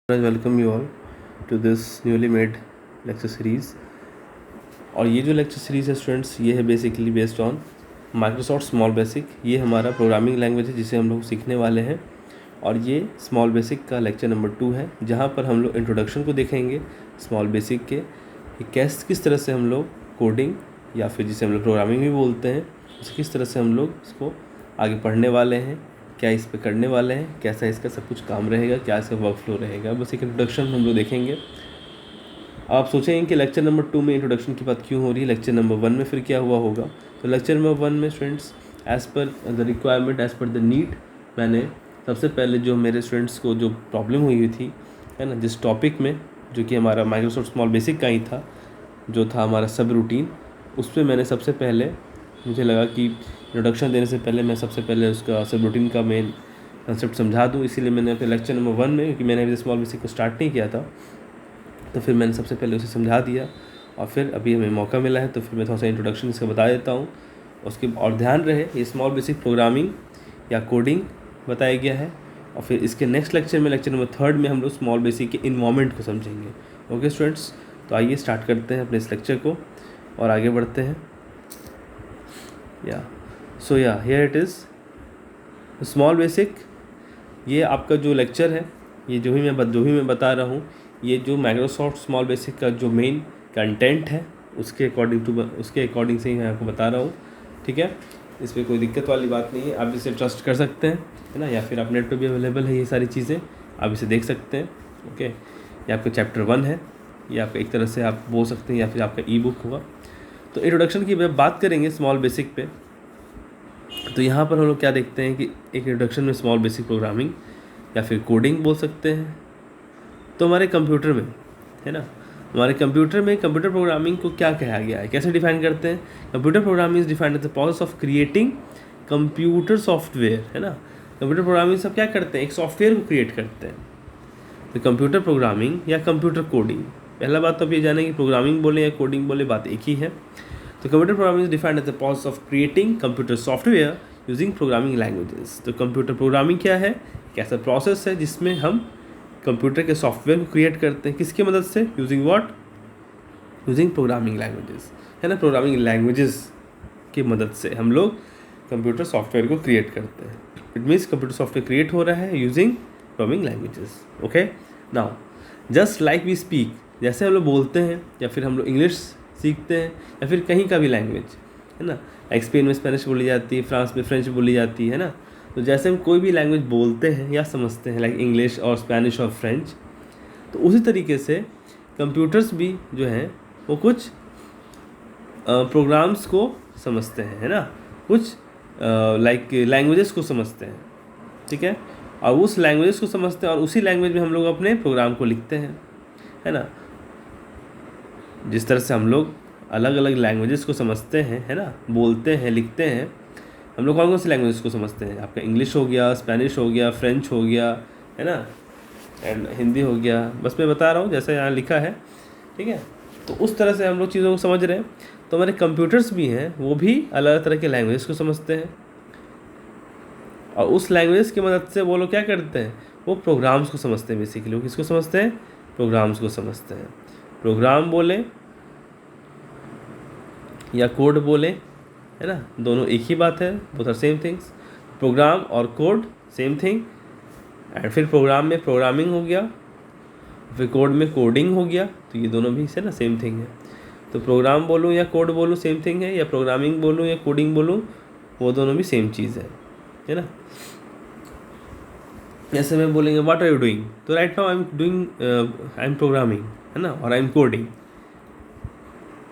Welcome you all to this newly made lecture series. और ये जो लेक्चर सीरीज़ है स्टूडेंट्स, ये है basically based on Microsoft small basic. ये हमारा प्रोग्रामिंग लैंग्वेज है जिसे हम लोग सीखने वाले हैं। और ये स्मॉल बेसिक का लेक्चर नंबर 2 है, जहाँ पर हम लोग इंट्रोडक्शन को देखेंगे स्मॉल बेसिक के, किस तरह से हम लोग कोडिंग या फिर जिसे हम लोग प्रोग्रामिंग भी बोलते हैं, उसे किस तरह से हम लोग इसको आगे पढ़ने वाले हैं, क्या इस पे करने वाले हैं, कैसा इसका सब कुछ काम रहेगा, क्या इसका वर्क फ्लो रहेगा। बस एक इंट्रोडक्शन हम लोग देखेंगे। आप सोचेंगे कि लेक्चर नंबर 2 में इंट्रोडक्शन की बात क्यों हो रही है, लेक्चर नंबर 1 में फिर क्या हुआ होगा। तो लेक्चर नंबर 1 में students as per the requirement, as per the need, मैंने सबसे पहले जो मेरे स्टूडेंट्स को जो प्रॉब्लम हुई थी, है ना, जिस टॉपिक में, जो कि हमारा माइक्रोसॉफ्ट स्मॉल बेसिक का ही था, जो था हमारा सब रूटीन, उस पर मैंने सबसे पहले, मुझे लगा कि इंट्रोडक्शन देने से पहले मैं सबसे पहले उसका सब रूटीन का मेन कंसेप्ट समझा दूँ। इसीलिए मैंने अपने लेक्चर नंबर 1 में, क्योंकि मैंने अभी स्मॉल बेसिक को स्टार्ट नहीं किया था, तो फिर मैंने सबसे पहले उसे समझा दिया। और फिर अभी हमें मौका मिला है तो फिर मैं थोड़ा सा इंट्रोडक्शन इसका बता देता हूँ उसके। और ध्यान रहे, ये स्मॉल बेसिक प्रोग्रामिंग या कोडिंग बताया गया है। और फिर इसके नेक्स्ट लेक्चर में, लेक्चर नंबर 3 में, हम लोग स्मॉल बेसिक के इन्वायरमेंट को समझेंगे। ओके स्टूडेंट्स, तो आइए स्टार्ट करते हैं अपने इस लेक्चर को और आगे बढ़ते हैं। Here it is small basic. ये आपका जो लेक्चर है, ये जो भी मैं बता रहा हूँ, ये जो माइक्रोसॉफ्ट स्मॉल बेसिक का जो मेन कंटेंट है, उसके अकॉर्डिंग से ही मैं आपको बता रहा हूँ। ठीक है, इस पर कोई दिक्कत वाली बात नहीं है, आप इसे ट्रस्ट कर सकते हैं, है ना। या फिर आप नेट पर भी अवेलेबल है, ये सारी चीज़ें आप इसे देख सकते हैं। ओके, ये आपका चैप्टर 1 है, ये आपका एक तरह से आप बोल सकते हैं, या फिर आपका ई बुक होगा। तो इंट्रोडक्शन की बात करेंगे स्मॉल बेसिक पे, तो यहाँ पर हम लोग क्या देखते हैं कि एक इंट्रोडक्शन में स्मॉल बेसिक प्रोग्रामिंग या फिर कोडिंग बोल सकते हैं। तो हमारे कंप्यूटर में, है ना, हमारे कंप्यूटर में कंप्यूटर प्रोग्रामिंग को क्या कहा गया है, कैसे डिफाइन करते हैं। Computer programming is defined as the process of creating computer software, है ना। कंप्यूटर प्रोग्रामिंग सब क्या करते हैं, एक सॉफ्टवेयर को क्रिएट करते हैं। तो कंप्यूटर प्रोग्रामिंग या कंप्यूटर कोडिंग, पहला बात तो आप ये जानें कि प्रोग्रामिंग बोले या कोडिंग बोले, बात एक ही है। तो computer programming is defined as the process of creating computer software using programming languages. तो कंप्यूटर प्रोग्रामिंग क्या है, एक ऐसा प्रोसेस है जिसमें हम कंप्यूटर के सॉफ्टवेयर को क्रिएट करते हैं, किसकी मदद से, using what, using programming languages, है ना। प्रोग्रामिंग लैंग्वेजेस की मदद से हम लोग कंप्यूटर सॉफ्टवेयर को क्रिएट करते हैं। It means computer software create हो रहा है using programming languages. Okay, now just like we speak, जैसे हम लोग बोलते हैं या फिर हम लोग इंग्लिश सीखते हैं या फिर कहीं का भी लैंग्वेज, है ना। लाइक स्पेन में स्पेनिश बोली जाती है, फ्रांस में फ्रेंच बोली जाती है ना। तो जैसे हम कोई भी लैंग्वेज बोलते हैं या समझते हैं, लाइक इंग्लिश और स्पेनिश और फ्रेंच, तो उसी तरीके से कंप्यूटर्स भी जो हैं वो कुछ प्रोग्राम्स को समझते हैं, है ना, कुछ लाइक लैंग्वेजेस को समझते हैं। ठीक है, और उस लैंग्वेजेस को समझते हैं और उसी लैंग्वेज में हम लोग अपने प्रोग्राम को लिखते हैं, है ना। जिस तरह से हम लोग अलग अलग लैंग्वेजेस को समझते हैं, है ना, बोलते हैं, लिखते हैं, हम लोग कौन कौन सी लैंग्वेजेस को समझते हैं, आपका इंग्लिश हो गया, स्पेनिश हो गया, फ्रेंच हो गया, है ना, एंड हिंदी हो गया। बस मैं बता रहा हूँ जैसे यहाँ लिखा है, ठीक है। तो उस तरह से हम लोग चीज़ों को समझ रहे हैं। तो हमारे कंप्यूटर्स भी हैं, वो भी अलग अलग तरह के लैंग्वेज को समझते हैं, और उस लैंग्वेज की मदद से वो लोग क्या करते हैं, वो प्रोग्राम्स को समझते हैं। बेसिकली वो किसको समझते हैं, प्रोग्राम्स को समझते हैं। प्रोग्राम बोले या कोड बोले, है ना, दोनों एक ही बात है, both are same things. Program और कोड सेम थिंग। एंड फिर प्रोग्राम में प्रोग्रामिंग हो गया, फिर कोड में कोडिंग हो गया, तो ये दोनों भी से ना सेम थिंग है। तो प्रोग्राम बोलूँ या कोड बोलूँ सेम थिंग है, या प्रोग्रामिंग बोलूँ या कोडिंग बोलूँ, वो दोनों भी सेम चीज़ है ना। जैसे मैं बोलेंगे व्हाट आर यू डूइंग, तो right now I am programming, है ना, और आई एम कोडिंग,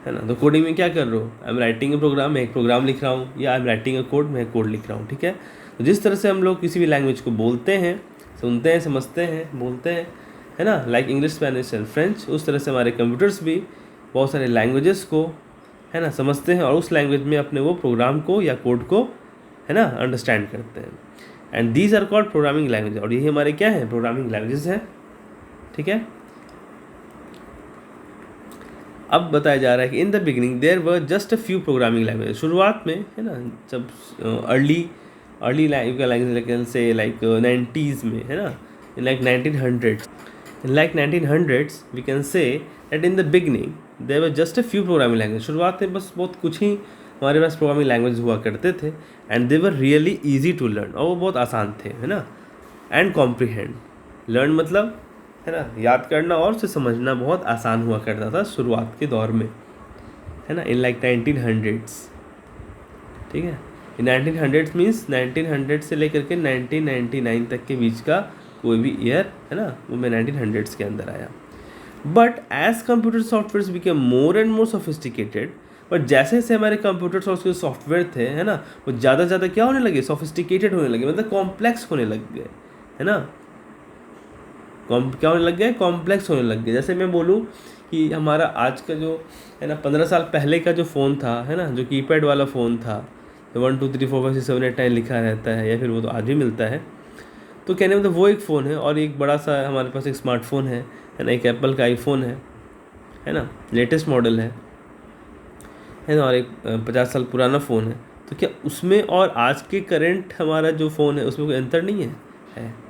है ना। तो कोडिंग में क्या कर रहा हूँ, I am writing a program, मैं एक प्रोग्राम लिख रहा हूँ, या I am writing a code, मैं कोड लिख रहा हूँ। ठीक है, तो जिस तरह से हम लोग किसी भी लैंग्वेज को बोलते हैं, सुनते हैं, समझते हैं, बोलते हैं, है ना, like English, Spanish and French, उस तरह से हमारे कंप्यूटर्स भी बहुत सारे लैंग्वेजेस को, है ना, समझते हैं और उस लैंग्वेज में अपने वो प्रोग्राम को या कोड को, है ना, अंडरस्टैंड करते हैं। And these are called programming language, और यही हमारे क्या है, प्रोग्रामिंग लैंग्वेजेस हैं। ठीक है, अब बताया जा रहा है कि in the beginning there were just a few programming language. शुरुआत में, है ना, जब अर्ली लैंग्वेज से लाइक 90s में, है ना, like 1900, like 1900s we can say that in the beginning there were just a few programming language. शुरुआत में बस बहुत कुछ ही हमारे पास प्रोग्रामिंग लैंग्वेज हुआ करते थे. And they were really easy to learn, और वो बहुत आसान थे, है ना. And comprehend. लर्न मतलब, है ना, याद करना और उसे समझना बहुत आसान हुआ करता था शुरुआत के दौर में, है ना, इन लाइक 1900s. ठीक है. इन 1900s मीन्स 1900 से लेकर के 1999 तक के बीच का कोई भी ईयर, है ना, वो मैं 1900s के अंदर आया. But as computer software became more and more sophisticated, but जैसे जैसे हमारे कंप्यूटर और उसके सॉफ्टवेयर थे, है ना, वो ज़्यादा ज़्यादा क्या होने लगे, सोफिस्टिकेटेड होने लगे, मतलब कॉम्प्लेक्स होने लग गए, है ना. क्या होने लग गए, कॉम्प्लेक्स होने लग गए. जैसे मैं बोलूँ कि हमारा आज का जो, है ना, 15 साल पहले का जो फ़ोन था, है ना, जो कीपैड वाला फ़ोन था, 1 2 3 4 5 6 7 8 9 लिखा रहता है, या फिर वो तो आज भी मिलता है. तो कहने मतलब वो एक फ़ोन है, और एक बड़ा सा हमारे पास एक स्मार्टफोन है ना, एक एप्पल का आईफोन है ना, लेटेस्ट मॉडल है ना, और एक 50 साल पुराना फ़ोन है. तो क्या उसमें और आज के करंट हमारा जो फ़ोन है उसमें कोई अंतर नहीं है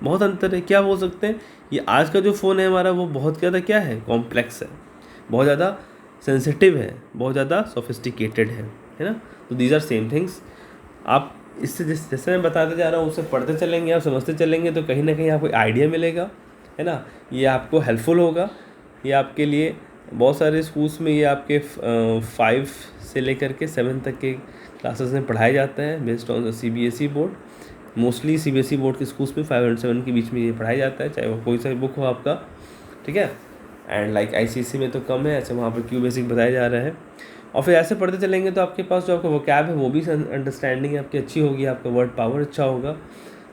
बहुत अंतर है. क्या बोल सकते हैं, ये आज का जो फ़ोन है हमारा वो बहुत ज़्यादा क्या है, कॉम्प्लेक्स है, बहुत ज़्यादा सेंसिटिव है, बहुत ज़्यादा सोफिस्टिकेटेड है ना. तो दीज आर सेम थिंग्स. आप इससे जैसे मैं बताते जा रहा हूँ उससे पढ़ते चलेंगे, आप समझते चलेंगे, तो कहीं ना कहीं आपको आइडिया मिलेगा, है ना. ये आपको हेल्पफुल होगा. ये आपके लिए बहुत सारे स्कूल्स में ये आपके 5 से लेकर के 7 तक के क्लासेस में पढ़ाया जाता है, based on the CBSE board. Mostly CBSE board के स्कूल्स में 5 और 7 के बीच में ये पढ़ाया जाता है, चाहे वो कोई सा बुक हो आपका. ठीक है. एंड लाइक ICSE में तो कम है, ऐसे वहाँ पर क्यू बेसिक बताया जा रहा है. और फिर ऐसे पढ़ते चलेंगे तो आपके पास जो आपका वोकैब है वो भी अंडरस्टैंडिंग आपकी अच्छी होगी, आपका वर्ड पावर अच्छा होगा.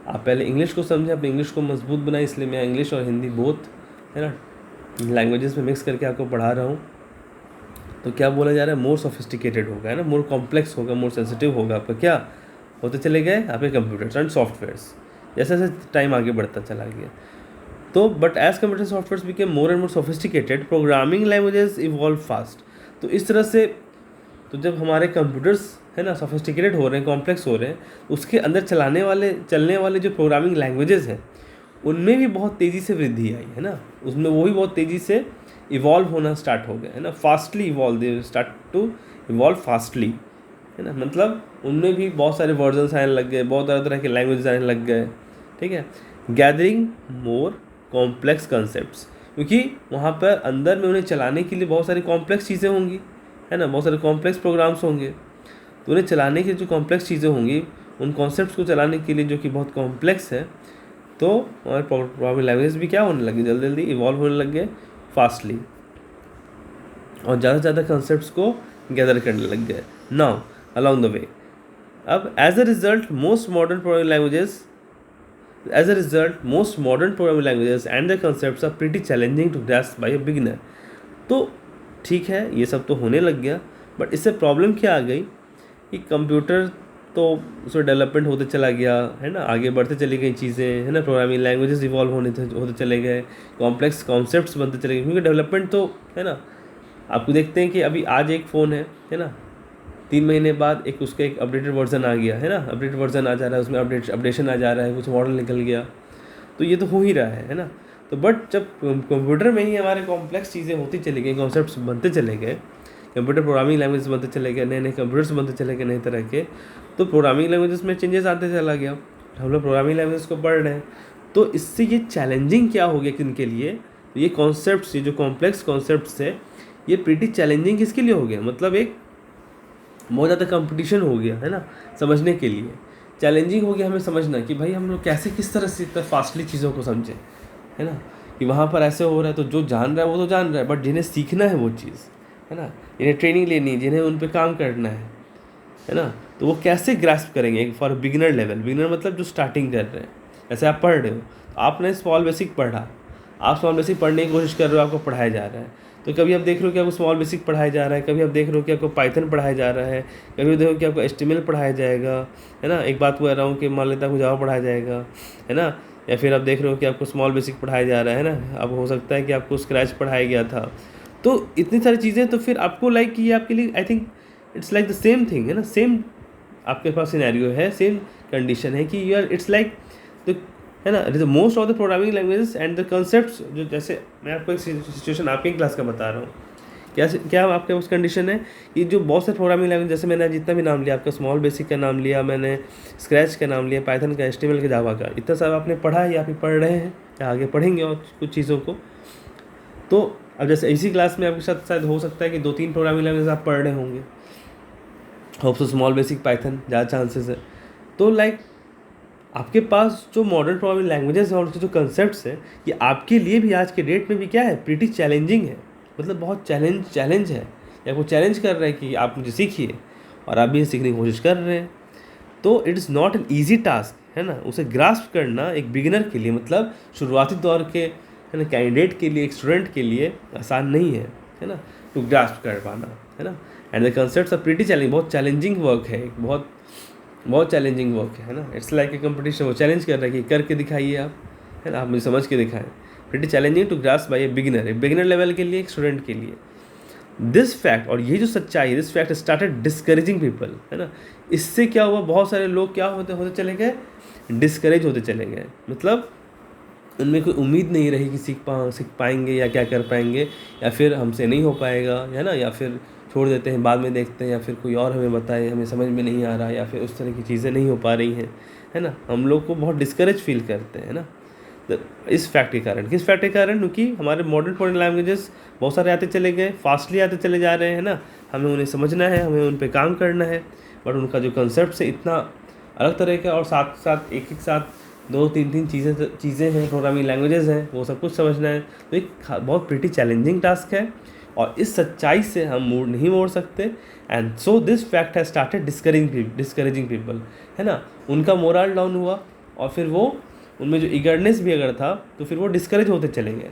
आप पहले इंग्लिश को समझें, अपने इंग्लिश को मजबूत बनाएं. इसलिए मैं इंग्लिश और हिंदी बोथ, है ना, लैंग्वेजेस में मिक्स करके आपको पढ़ा रहा हूँ. तो क्या बोला जा रहा है, मोर सोफिस्टिकेटेड होगा, है ना, मोर कॉम्प्लेक्स होगा, मोर सेंसिटिव होगा. आपका क्या होते चले गए, आपके कंप्यूटर्स एंड सॉफ्टवेयर्स, जैसे जैसे टाइम आगे बढ़ता चला गया. तो but as computer softwares became more and more sophisticated, programming languages evolve fast. तो इस तरह से, तो जब हमारे कंप्यूटर्स, है ना, सोफिस्टिकेटेड हो रहे हैं, कॉम्प्लेक्स हो रहे हैं, उसके अंदर चलने वाले जो प्रोग्रामिंग लैंग्वेजेस हैं उनमें भी बहुत तेज़ी से वृद्धि आई, है ना. उसमें वो भी बहुत तेज़ी से इवॉल्व होना स्टार्ट हो गया, है ना. Fastly evolve, they start to evolve fastly, है ना. मतलब उनमें भी बहुत सारे वर्जन्स आने लग गए, बहुत तरह तरह के लैंग्वेजेस आने लग गए. ठीक है. गैदरिंग मोर कॉम्प्लेक्स कंसेप्ट्स, क्योंकि वहाँ पर अंदर में उन्हें चलाने के लिए बहुत सारी कॉम्प्लेक्स चीज़ें होंगी, है ना, बहुत सारे कॉम्प्लेक्स प्रोग्राम्स होंगे. तो उन्हें चलाने की जो कॉम्प्लेक्स चीज़ें होंगी, उन कॉन्सेप्ट्स को चलाने के लिए जो कि बहुत कॉम्प्लेक्स है, तो हमारे प्रोग्रामिंग लैंग्वेज भी क्या होने लगी, जल्दी जल्दी इवॉल्व होने लग गए फास्टली, और ज़्यादा से ज़्यादा कंसेप्ट्स को गैदर करने लग गए. नाउ अलॉन्ग द वे, अब as a result most modern programming languages and the concepts are pretty challenging to grasp by a beginner. तो ठीक है, ये सब तो होने लग गया, बट इससे प्रॉब्लम क्या आ गई कि कंप्यूटर तो उसमें डेवलपमेंट होते चला गया, है ना, आगे बढ़ते चली गई चीज़ें, है ना, प्रोग्रामिंग लैंग्वेजेस इवॉल्व होते चले गए, कॉम्प्लेक्स कॉन्सेप्ट्स बनते चले गए, क्योंकि डेवलपमेंट तो, है ना, आपको देखते हैं कि अभी आज एक फ़ोन है ना, 3 महीने बाद उसका एक अपडेटेड वर्जन आ गया, है ना, अपडेटेड वर्जन आ जा रहा है, उसमें अपडेशन आ जा रहा है, कुछ मॉडल निकल गया. तो ये तो हो ही रहा है ना. तो बट जब कंप्यूटर में ही हमारे कॉम्प्लेक्स चीज़ें होती चली गई, कॉन्सेप्ट्स बनते चले गए, कंप्यूटर प्रोग्रामिंग लैंग्वेज बनते चले गए, नए नए कंप्यूटर्स बनते चले गए नए तरह के, तो प्रोग्रामिंग लैंग्वेजेस में चेंजेस आते चला गया. हम लोग प्रोग्रामिंग लैंग्वेज को पढ़ रहे हैं, तो इससे ये चैलेंजिंग क्या हो गया किनके लिए, तो ये कॉन्सेप्ट्स, ये जो कॉम्प्लेक्स कॉन्सेप्ट्स है, ये प्रीटी चैलेंजिंग किसके लिए हो गया, मतलब एक बहुत ज़्यादा कंपटीशन हो गया, है ना, समझने के लिए चैलेंजिंग हो गया हमें समझना कि भाई हम लोग कैसे किस तरह से इतना फास्टली चीज़ों को समझें, है ना, कि वहाँ पर ऐसे हो रहा है, तो जो जान रहा है वो तो जान रहा है, बट जिन्हें सीखना है वो चीज़, है ना, जिन्हें ट्रेनिंग लेनी है, जिन्हें उन पर काम करना है ना, तो वो कैसे ग्रास्प करेंगे फॉर बिगिनर लेवल. बिगिनर मतलब जो स्टार्टिंग कर रहे हैं. जैसे आप पढ़ रहे हो, तो आपने स्मॉल बेसिक पढ़ा, आप स्मॉल बेसिक पढ़ने की कोशिश कर रहे हो, आपको पढ़ाया जा रहा है, तो कभी आप देख रहे हो कि आपको स्मॉल बेसिक पढ़ाया जा रहा है, कभी आप देख रहे हो कि आपको पाइथन पढ़ाया जा रहा है, कभी देखो कि आपको HTML पढ़ाया जाएगा, है ना. एक बात कह रहा हूँ कि मान लेता हूँ जावा पढ़ाया जाएगा, है ना, या फिर आप देख रहे हो कि आपको स्मॉल बेसिक पढ़ाया जा रहा है ना. अब हो सकता है कि आपको स्क्रैच पढ़ाया गया था. तो इतनी सारी चीज़ें, तो फिर आपको लाइक ये आपके लिए I think it's like the same thing, है ना, सेम आपके पास सिनेरियो है, सेम कंडीशन है कि you are, it's like the है ना। Most of the programming languages and the concepts, जो जैसे मैं आपको एक सिचुएशन आपकी क्लास का बता रहा हूँ, क्या आपके उस कंडीशन है कि जो बहुत से प्रोग्रामिंग लैंग्वेज, जैसे मैंने जितना भी नाम लिया, आपका स्मॉल बेसिक का नाम लिया मैंने, स्क्रैच का नाम लिया, पाइथन का, HTML का, जावा का, इतना सब आपने पढ़ा है या आप पढ़ रहे हैं या आगे पढ़ेंगे और कुछ चीज़ों को। तो अब जैसे इसी क्लास में आपके साथ शायद हो सकता है कि 2-3 प्रोग्रामिंग लैंग्वेज आप पढ़ रहे होंगे, hope so small basic, Python, ज़्यादा चांसेस है। तो लाइक आपके पास जो मॉडर्न प्रोग्रामिंग लैंग्वेजेस हैं और उसके जो कंसेप्ट्स हैं, ये आपके लिए भी आज के डेट में भी क्या है, प्रीटी चैलेंजिंग है। मतलब बहुत चैलेंज है, या वो चैलेंज कर रहा है कि आप मुझे सीखिए, और आप भी सीखने की कोशिश कर रहे हैं। तो it is not an easy task, है ना। उसे ग्रास्प करना एक बिगिनर के लिए, मतलब शुरुआती दौर के, है ना, कैंडिडेट के लिए, एक स्टूडेंट के लिए आसान नहीं है ना, टू ग्रास्प कर पाना, है ना। And the concepts are pretty challenging, बहुत चैलेंजिंग वर्क है, बहुत चैलेंजिंग वर्क है ना। इट्स लाइक ए कंपटीशन, वो चैलेंज कर रहा है कि करके दिखाइए आप, है ना, आप मुझे समझ के दिखाएं। Pretty challenging to grasp by a beginner level के लिए, एक स्टूडेंट के लिए। दिस फैक्ट, और ये जो सच्चाई है, this fact started discouraging people, है ना। इससे क्या हुआ, बहुत सारे लोग क्या होते चले गए, डिस्करेज होते चले गए। मतलब उनमें कोई उम्मीद नहीं रही कि सीख पाएंगे या क्या कर पाएंगे, या फिर हमसे नहीं हो पाएगा, है ना, या फिर छोड़ देते हैं, बाद में देखते हैं, या फिर कोई और हमें बताए, हमें समझ में नहीं आ रहा, या फिर उस तरह की चीज़ें नहीं हो पा रही हैं, है ना। हम लोग को बहुत डिस्करेज फील करते हैं ना, तो इस फैक्ट के कारण। किस फैक्ट के कारण? क्योंकि हमारे मॉडर्न प्रोग्रामिंग लैंग्वेजेस बहुत सारे आते चले गए, फास्टली आते चले जा रहे हैं ना। हमें उन्हें समझना है, हमें उन पर काम करना है, बट उनका जो कंसेप्ट है इतना अलग तरह का, और साथ साथ एक साथ 2-3 चीज़ें हैं, प्रोग्रामिंग लैंग्वेजेस हैं, वो सब कुछ समझना है। तो एक बहुत प्रीटी चैलेंजिंग टास्क है, और इस सच्चाई से हम नहीं मोड़ सकते। And so this fact has started discouraging people, है ना। उनका मोरल डाउन हुआ, और फिर वो उनमें जो ईगरनेस भी अगर था, तो फिर वो डिस्करेज होते चले गए,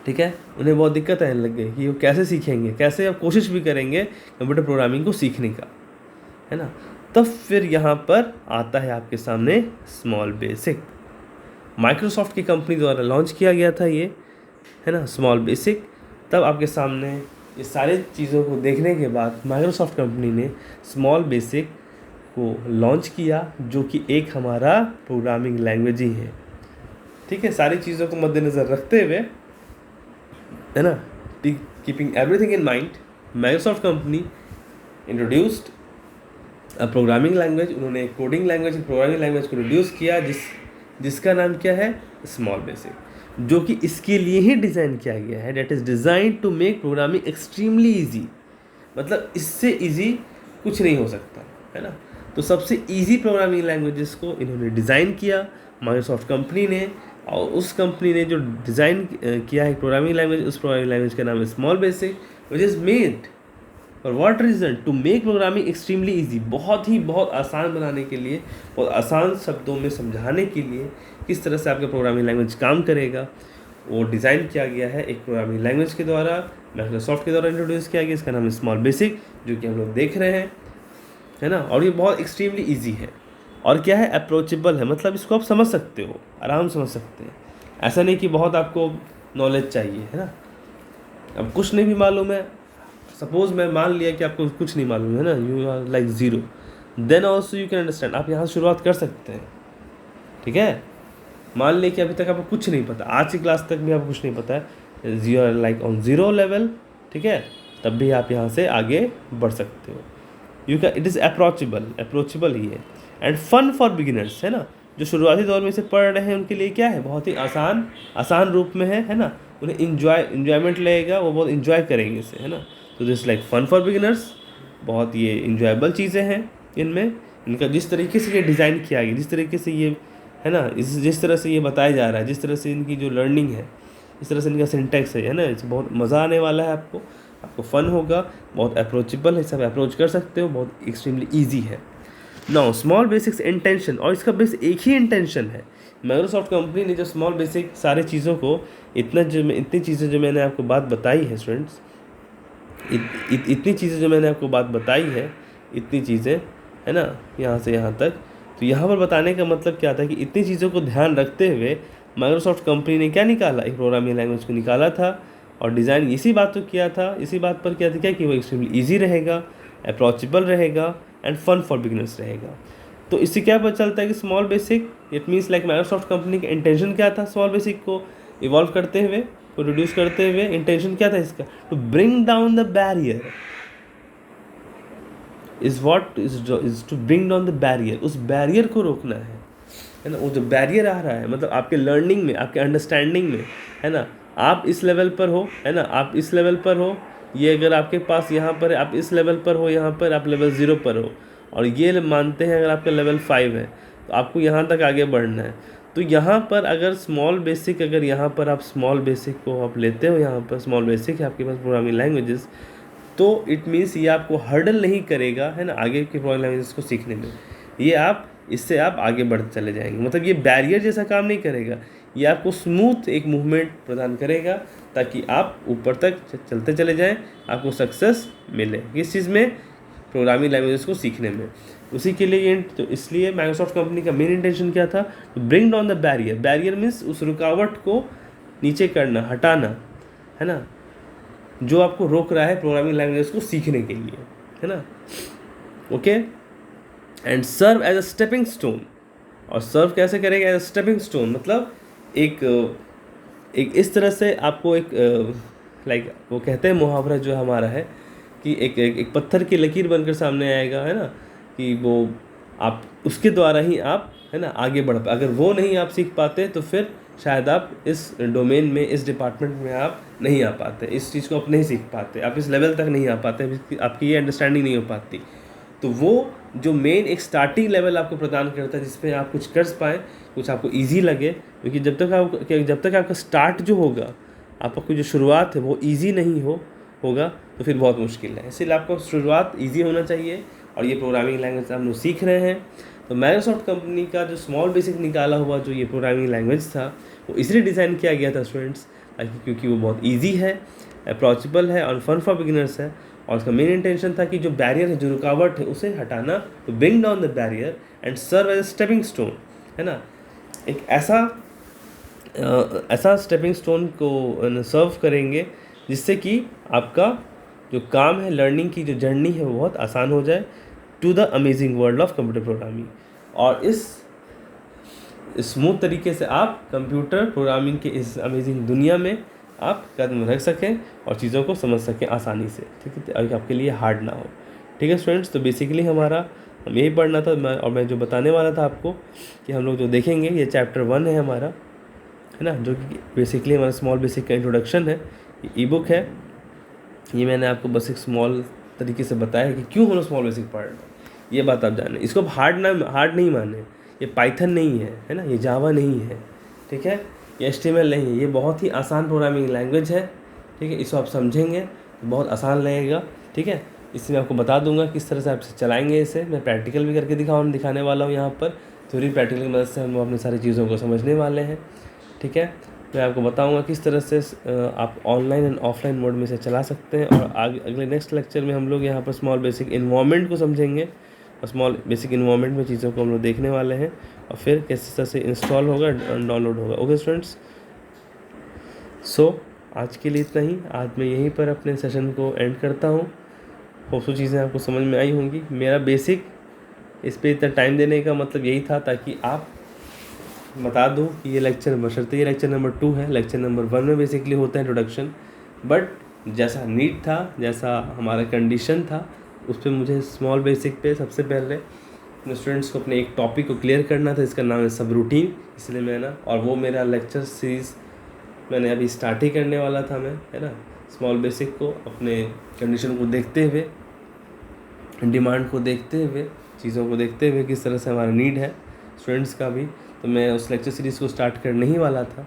ठीक है। उन्हें बहुत दिक्कत आने लग गई कि वो कैसे सीखेंगे, कैसे अब कोशिश भी करेंगे कंप्यूटर प्रोग्रामिंग को सीखने का, है ना। तब फिर यहाँ पर आता है आपके सामने स्मॉल बेसिक। माइक्रोसॉफ्ट की कंपनी द्वारा लॉन्च किया गया था ये, है ना, स्मॉल बेसिक। तब आपके सामने ये सारी चीज़ों को देखने के बाद माइक्रोसॉफ्ट कंपनी ने स्मॉल बेसिक को लॉन्च किया, जो कि एक हमारा प्रोग्रामिंग लैंग्वेज ही है, ठीक है। सारी चीज़ों को मद्देनज़र रखते हुए, है ना, keeping everything in mind, Microsoft company introduced programming language. उन्होंने एक कोडिंग लैंग्वेज, प्रोग्रामिंग लैंग्वेज को इंट्रोड्यूस किया, जिसका नाम क्या है, स्मॉल बेसिक, जो कि इसके लिए ही डिज़ाइन किया गया है। That is design to make programming extremely easy. मतलब इससे ईजी कुछ नहीं हो सकता, है ना। तो सबसे ईजी प्रोग्रामिंग लैंग्वेजेस को इन्होंने डिज़ाइन किया माइक्रोसॉफ्ट कंपनी ने, और उस कंपनी ने जो डिज़ाइन किया है प्रोग्रामिंग लैंग्वेज, उस प्रोग्रामिंग लैंग्वेज का नाम है Small Basic, which is made for what reason, to make programming extremely easy. बहुत आसान बनाने के लिए, बहुत आसान शब्दों में समझाने के लिए किस तरह से आपका प्रोग्रामिंग लैंग्वेज काम करेगा, वो डिज़ाइन किया गया है एक प्रोग्रामिंग लैंग्वेज के द्वारा, माइक्रोसॉफ्ट के द्वारा इंट्रोड्यूस किया गया। इसका नाम है स्मॉल बेसिक, जो कि हम लोग देख रहे हैं, है ना। और ये बहुत एक्सट्रीमली ईजी है, और क्या है, अप्रोचेबल है। मतलब इसको आप समझ सकते हो, आराम समझ सकते हैं। ऐसा नहीं कि बहुत आपको नॉलेज चाहिए, है ना। अब कुछ नहीं भी मालूम है, सपोज मैं मान लिया कि आपको कुछ नहीं मालूम है ना, you are like zero, then also you can understand, आप यहाँ शुरुआत कर सकते हैं, ठीक है। मान लिया कि अभी तक आपको कुछ नहीं पता, आज की क्लास तक भी आपको कुछ नहीं पता है, you are like on zero level, ठीक है, तब भी आप यहाँ से आगे बढ़ सकते हो। You can, it is approachable ही है, एंड फन फॉर बिगिनर्स, है ना। जो शुरुआती दौर में इसे पढ़ रहे हैं उनके लिए क्या है, बहुत ही आसान रूप में है ना। उन्हें इन्जॉयमेंट लगेगा, वो बहुत इन्जॉय करेंगे इसे, है ना। तो this like fun for beginners, बहुत ये इन्जॉयबल चीज़ें हैं इनमें। इनका जिस तरीके से ये डिज़ाइन किया गया, जिस तरीके से ये, है ना, जिस तरह से ये बताया जा रहा है, जिस तरह से इनकी जो लर्निंग है, इस तरह से इनका सिंटैक्स है ना, इससे बहुत मज़ा आने वाला है आपको फन होगा, बहुत अप्रोचेबल है, सब अप्रोच कर सकते हो, बहुत एक्सट्रीमली ईजी है। नाउ स्मॉल बेसिक्स इंटेंशन, और इसका बेस एक ही इंटेंशन है। माइक्रोसॉफ्ट कंपनी ने जो स्मॉल बेसिक सारे चीज़ों को इतनी चीज़ें जो मैंने आपको बात बताई है स्टूडेंट्स, इतनी चीज़ें जो मैंने आपको बात बताई है, इतनी चीज़ें, है ना, यहाँ से यहाँ तक। तो यहाँ पर बताने का मतलब क्या था कि इतनी चीज़ों को ध्यान रखते हुए माइक्रोसॉफ्ट कंपनी ने क्या निकाला, एक प्रोग्रामिंग लैंग्वेज को निकाला था, और डिज़ाइन इसी बात पर किया था कि वो एक्सट्रीमली ईजी रहेगा, अप्रोचेबल रहेगा, एंड फन फॉर बिगिनर्स रहेगा। तो इससे क्या पता चलता है कि small basic, it means like Microsoft company का इंटेंशन क्या था स्मॉल बेसिक को इवॉल्व करते हुए, को रिड्यूस करते हुए, इंटेंशन क्या था इसका, to bring down the barrier, is to bring down the barrier, उस बैरियर को रोकना है ना। वो जो बैरियर आ रहा है मतलब आपके लर्निंग में, आपके अंडरस्टैंडिंग में, है ना, आप इस लेवल पर हो, है ना, आप इस लेवल पर हो, ये अगर आपके पास यहाँ पर है, आप इस लेवल पर हो, यहाँ पर आप लेवल 0 पर हो, और ये मानते हैं अगर आपका लेवल 5 है तो आपको यहाँ तक आगे बढ़ना है। तो यहाँ पर अगर स्मॉल बेसिक, अगर यहाँ पर आप स्मॉल बेसिक को आप लेते हो, यहाँ पर स्मॉल बेसिक है आपके पास प्रोग्रामिंग लैंग्वेजेस, तो इट मीन्स ये आपको हर्डल नहीं करेगा, है ना, आगे के प्रोग्रामिंग लैंग्वेजेस को सीखने में। ये आप इससे आप आगे बढ़ते चले जाएंगे, मतलब ये बैरियर जैसा काम नहीं करेगा, ये आपको स्मूथ एक मूवमेंट प्रदान करेगा ताकि आप ऊपर तक चलते चले जाएं, आपको सक्सेस मिले किस चीज़ में, प्रोग्रामिंग लैंग्वेजेस को सीखने में। उसी के लिए तो इसलिए माइक्रोसॉफ्ट कंपनी का मेन इंटेंशन क्या था, to bring down the barrier, barrier means उस रुकावट को नीचे करना, हटाना, है ना, जो आपको रोक रहा है प्रोग्रामिंग लैंग्वेजेस को सीखने के लिए, है ना। Okay, and serve as a stepping stone, और सर्व कैसे करेगा, एज अ स्टेपिंग स्टोन, मतलब एक इस तरह से आपको एक लाइक वो कहते हैं मुहावरा जो हमारा है कि एक पत्थर की लकीर बनकर सामने आएगा, है ना, कि वो आप उसके द्वारा ही आप, है ना, आगे बढ़ पाए। अगर वो नहीं आप सीख पाते तो फिर शायद आप इस डोमेन में, इस डिपार्टमेंट में आप नहीं आ पाते, इस चीज़ को आप नहीं सीख पाते, आप इस लेवल तक नहीं आ पाते, आपकी ये अंडरस्टैंडिंग नहीं हो पाती। तो वो जो मेन एक स्टार्टिंग लेवल आपको प्रदान करता है जिसमें आप कुछ कर पाएँ, कुछ आपको ईजी लगे, क्योंकि जब तक आपका स्टार्ट जो होगा, आपकी जो शुरुआत है वो ईजी नहीं होगा तो फिर बहुत मुश्किल है। इसीलिए आपको शुरुआत ईजी होना चाहिए, और ये प्रोग्रामिंग लैंग्वेज हम लोग सीख रहे हैं। तो माइक्रोसॉफ्ट कंपनी का जो स्मॉल बेसिक निकाला हुआ जो ये प्रोग्रामिंग लैंग्वेज था वो इसलिए डिज़ाइन किया गया था स्टूडेंट्स, क्योंकि वो बहुत ईजी है, अप्रोचेबल है और फन फॉर बिगिनर्स है, और उसका मेन इंटेंशन था कि जो बैरियर है, जो रुकावट है, उसे हटाना, तो bring down the barrier and serve as stepping stone, है ना, एक ऐसा स्टेपिंग स्टोन को सर्व करेंगे जिससे कि आपका जो काम है, लर्निंग की जो जर्नी है वो बहुत आसान हो जाए, to the amazing world of computer programming, और इस स्मूथ तरीके से आप कंप्यूटर प्रोग्रामिंग के इस अमेजिंग दुनिया में आप कदम रख सकें और चीज़ों को समझ सकें आसानी से, ठीक है, आपके लिए हार्ड ना हो। ठीक है स्टूडेंट्स, तो बेसिकली हम यही पढ़ना था, मैं जो बताने वाला था आपको कि हम लोग जो देखेंगे ये चैप्टर 1 है हमारा, है ना, जो कि बेसिकली हमारा स्मॉल बेसिक का इंट्रोडक्शन है। ये ई बुक है, ये मैंने आपको बस एक स्मॉल तरीके से बताया है कि क्यों हम लोग स्मॉल बेसिक पढ़ रहे हैं, ये बात आप जानें। इसको हार्ड नहीं माने, ये पाइथन नहीं है ना, ये जावा नहीं है, ठीक है, ये HTML नहीं है, ये बहुत ही आसान प्रोग्रामिंग लैंग्वेज है, ठीक है। इसको आप समझेंगे तो बहुत आसान लगेगा, ठीक है। इसमें आपको बता दूंगा किस तरह से आप इसे चलाएंगे, इसे मैं प्रैक्टिकल भी करके दिखाने वाला हूँ यहाँ पर, थ्योरी प्रैक्टिकल की मदद से हम अपनी सारी चीज़ों को समझने वाले हैं, ठीक है। मैं आपको बताऊंगा किस तरह से आप ऑनलाइन एंड ऑफलाइन मोड में से चला सकते हैं, और आगे अगले नेक्स्ट लेक्चर में हम लोग यहाँ पर स्मॉल बेसिक इन्वायरमेंट को समझेंगे, और स्मॉल बेसिक इन्वायरमेंट में चीज़ों को हम लोग देखने वाले हैं, और फिर किस तरह से इंस्टॉल होगा, डाउनलोड होगा। ओके स्टूडेंट्स, सो आज के लिए इतना ही। आज मैं यहीं पर अपने सेशन को एंड करता हूँ। होप सो चीज़ें आपको समझ में आई होंगी। मेरा बेसिक इस पर इतना टाइम देने का मतलब यही था ताकि आप बता दूं कि ये लेक्चर बशर्ते ये लेक्चर नंबर 2 है। लेक्चर नंबर 1 में बेसिकली होता है इंट्रोडक्शन, बट जैसा नीड था, जैसा हमारा कंडीशन था, उस पर मुझे स्मॉल बेसिक पे सबसे पहले अपने स्टूडेंट्स को अपने एक टॉपिक को क्लियर करना था। इसका नाम है सब रूटीन, इसलिए मैं ना, और वो मेरा लेक्चर सीरीज़ मैंने अभी स्टार्ट ही करने वाला था मैं, है ना, स्मॉल बेसिक को अपने कंडीशन को देखते हुए, डिमांड को देखते हुए, चीज़ों को देखते हुए किस तरह से हमारा नीड है स्टूडेंट्स का भी, तो मैं उस लेक्चर सीरीज़ को स्टार्ट करने ही वाला था।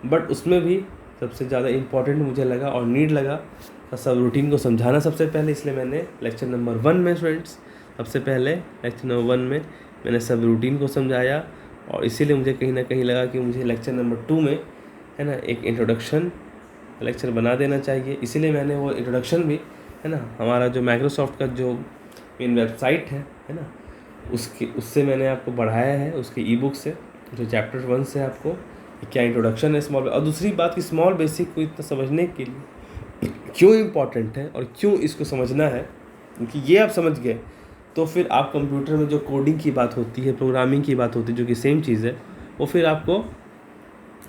बट उसमें भी सबसे ज़्यादा इम्पॉर्टेंट मुझे लगा और नीड लगा सब रूटीन को समझाना सबसे पहले, इसलिए मैंने लेक्चर नंबर 1 में स्टूडेंट्स सबसे पहले लेक्चर नंबर 1 में मैंने सब रूटीन को समझाया, और इसीलिए मुझे कहीं ना कहीं लगा कि मुझे लेक्चर नंबर 2 में, है ना, एक इंट्रोडक्शन लेक्चर बना देना चाहिए। इसीलिए मैंने वो इंट्रोडक्शन भी, है ना, हमारा जो माइक्रोसॉफ्ट का जो मेन वेबसाइट है ना, उससे मैंने आपको बढ़ाया है, उसके ई बुक से, जो चैप्टर 1 से आपको क्या इंट्रोडक्शन है स्मॉल। और दूसरी बात कि स्मॉल बेसिक को इतना समझने के लिए क्यों इम्पॉर्टेंट है और क्यों इसको समझना है, क्योंकि ये आप समझ गए तो फिर आप कंप्यूटर में जो कोडिंग की बात होती है, प्रोग्रामिंग की बात होती है, जो कि सेम चीज़ है, वो फिर आपको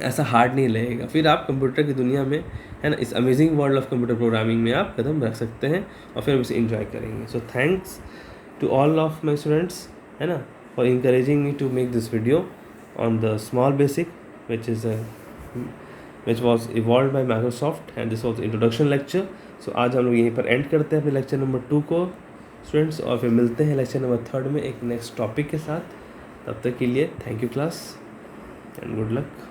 ऐसा हार्ड नहीं लगेगा। फिर आप कंप्यूटर की दुनिया में, है ना, इस amazing world of computer programming में आप कदम रख सकते हैं और फिर उसे एंजॉय करेंगे। So thanks to all of my students, है ना, for encouraging me to make this video on the Small Basic which was evolved by Microsoft, and this was introduction lecture. So आज हम लोग यहीं पर एंड करते हैं अपने लेक्चर नंबर 2 को स्टूडेंट्स, और फिर मिलते हैं लेक्चर नंबर 3 में एक नेक्स्ट टॉपिक के साथ। तब तक के लिए thank you class and good luck.